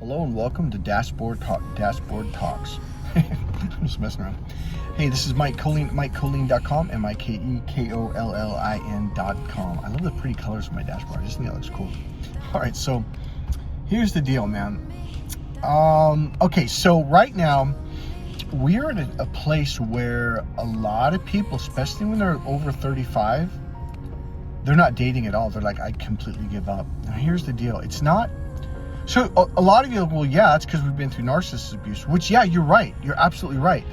Hello and welcome to Dashboard Talks. I'm just messing around. Hey, this is Mike Colleen, MikeColleen.com, MikeCollin.com. I love the pretty colors of my dashboard. I just think that looks cool. All right, so here's the deal, man. Okay, so right now we're at a place where a lot of people, especially when they're over 35, they're not dating at all. They're like, I completely give up. Now, here's the deal. It's not. So a lot of you are like, well, yeah, that's because we've been through narcissist abuse, which, yeah, you're right. You're absolutely right.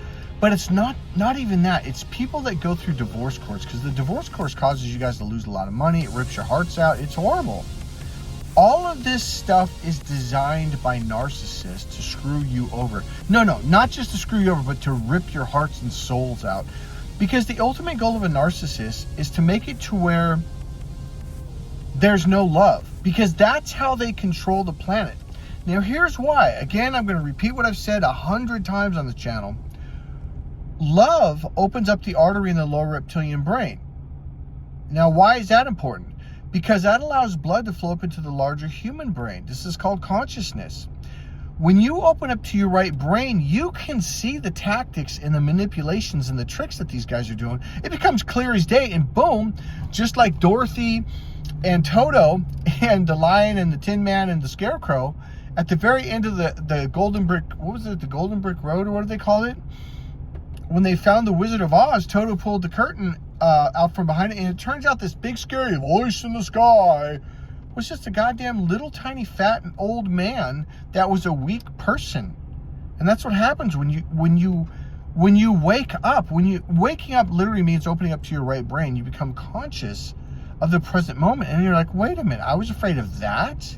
But it's not even that. It's people that go through divorce courts, because the divorce course causes you guys to lose a lot of money. It rips your hearts out. It's horrible. All of this stuff is designed by narcissists to screw you over. No, not just to screw you over, but to rip your hearts and souls out. Because the ultimate goal of a narcissist is to make it to where there's no love, because that's how they control the planet. Now, here's why. Again, I'm going to repeat what I've said 100 times on the channel. Love opens up the artery in the lower reptilian brain. Now, why is that important? Because that allows blood to flow up into the larger human brain. This is called consciousness. When you open up to your right brain, you can see the tactics and the manipulations and the tricks that these guys are doing. It becomes clear as day, and boom, just like Dorothy and Toto and the Lion and the Tin Man and the Scarecrow, at the very end of the Golden Brick, what was it, the Golden Brick Road, or what do they call it? When they found the Wizard of Oz, Toto pulled the curtain out from behind it, and it turns out this big scary voice in the sky was just a goddamn little tiny fat and old man that was a weak person. And that's what happens when you wake up. Waking up literally means opening up to your right brain. You become conscious of the present moment, and you're like, wait a minute, I was afraid of that?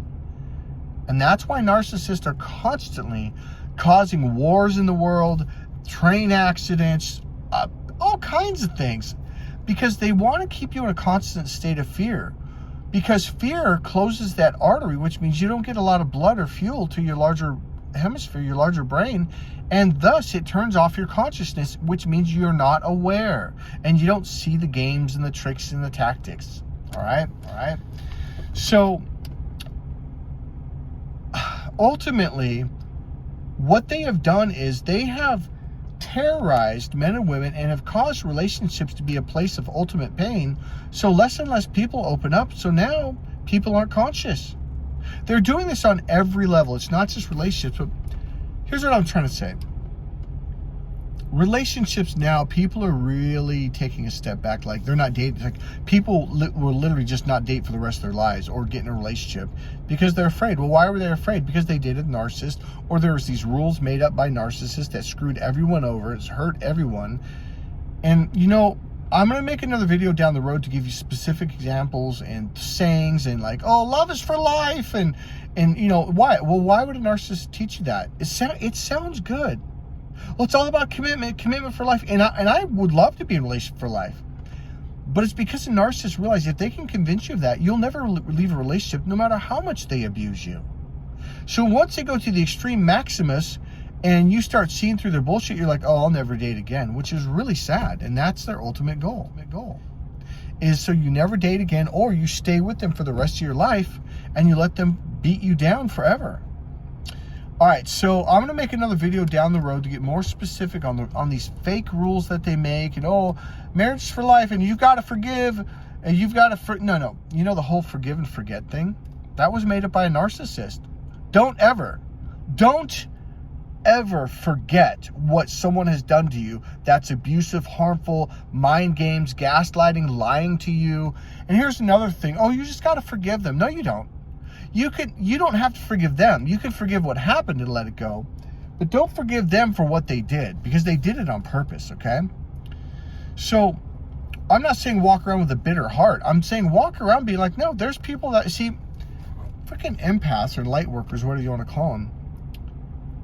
And that's why narcissists are constantly causing wars in the world, train accidents, all kinds of things, because they want to keep you in a constant state of fear. Because fear closes that artery, which means you don't get a lot of blood or fuel to your larger hemisphere, your larger brain, and thus it turns off your consciousness, which means you're not aware and you don't see the games and the tricks and the tactics. All right. So ultimately, what they have done is they have terrorized men and women and have caused relationships to be a place of ultimate pain. So less and less people open up. So now people aren't conscious. They're doing this on every level. It's not just relationships, but here's what I'm trying to say. Relationships now, people are really taking a step back. Like, they're not dating. Like, people will literally just not date for the rest of their lives or get in a relationship because they're afraid. Well, why were they afraid? Because they dated a narcissist, or there was these rules made up by narcissists that screwed everyone over. It's hurt everyone. And, I'm going to make another video down the road to give you specific examples and sayings and like, oh, love is for life. And why? Well, why would a narcissist teach you that? It sounds good. Well, it's all about commitment for life. And I would love to be in a relationship for life. But it's because the narcissists realize if they can convince you of that, you'll never leave a relationship no matter how much they abuse you. So once they go to the extreme maximus and you start seeing through their bullshit, you're like, oh, I'll never date again, which is really sad. And that's their ultimate goal. Is so you never date again, or you stay with them for the rest of your life and you let them beat you down forever. All right, so I'm going to make another video down the road to get more specific on these fake rules that they make, and marriage is for life, and you've got to forgive, and you've got to no. The whole forgive and forget thing, that was made up by a narcissist. Don't ever forget what someone has done to you that's abusive, harmful, mind games, gaslighting, lying to you. And here's another thing. Oh, you just got to forgive them. No, you don't. You don't have to forgive them. You can forgive what happened and let it go, but don't forgive them for what they did, because they did it on purpose, okay? So I'm not saying walk around with a bitter heart. I'm saying walk around being like, no, there's people that, see, freaking empaths or light workers, whatever you want to call them.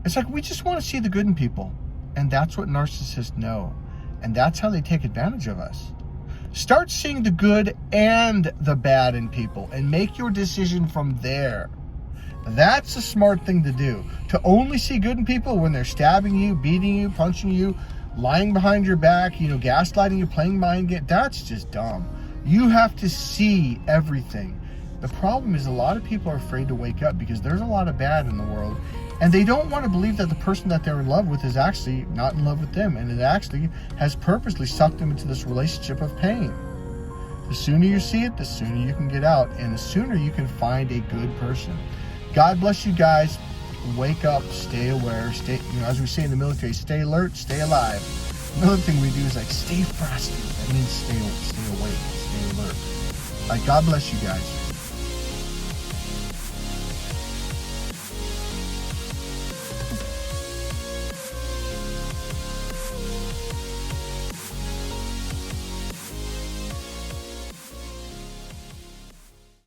It's like, we just want to see the good in people. And that's what narcissists know. And that's how they take advantage of us. Start seeing the good and the bad in people and make your decision from there. That's a smart thing to do. To only see good in people when they're stabbing you, beating you, punching you, lying behind your back, gaslighting you, playing mind games, that's just dumb. You have to see everything. The problem is a lot of people are afraid to wake up because there's a lot of bad in the world, and they don't want to believe that the person that they're in love with is actually not in love with them, and it actually has purposely sucked them into this relationship of pain. The sooner you see it, the sooner you can get out, and the sooner you can find a good person. God bless you guys. Wake up, stay aware, as we say in the military, stay alert, stay alive. Another thing we do is like stay frosty. That means stay awake, stay alert. God bless you guys.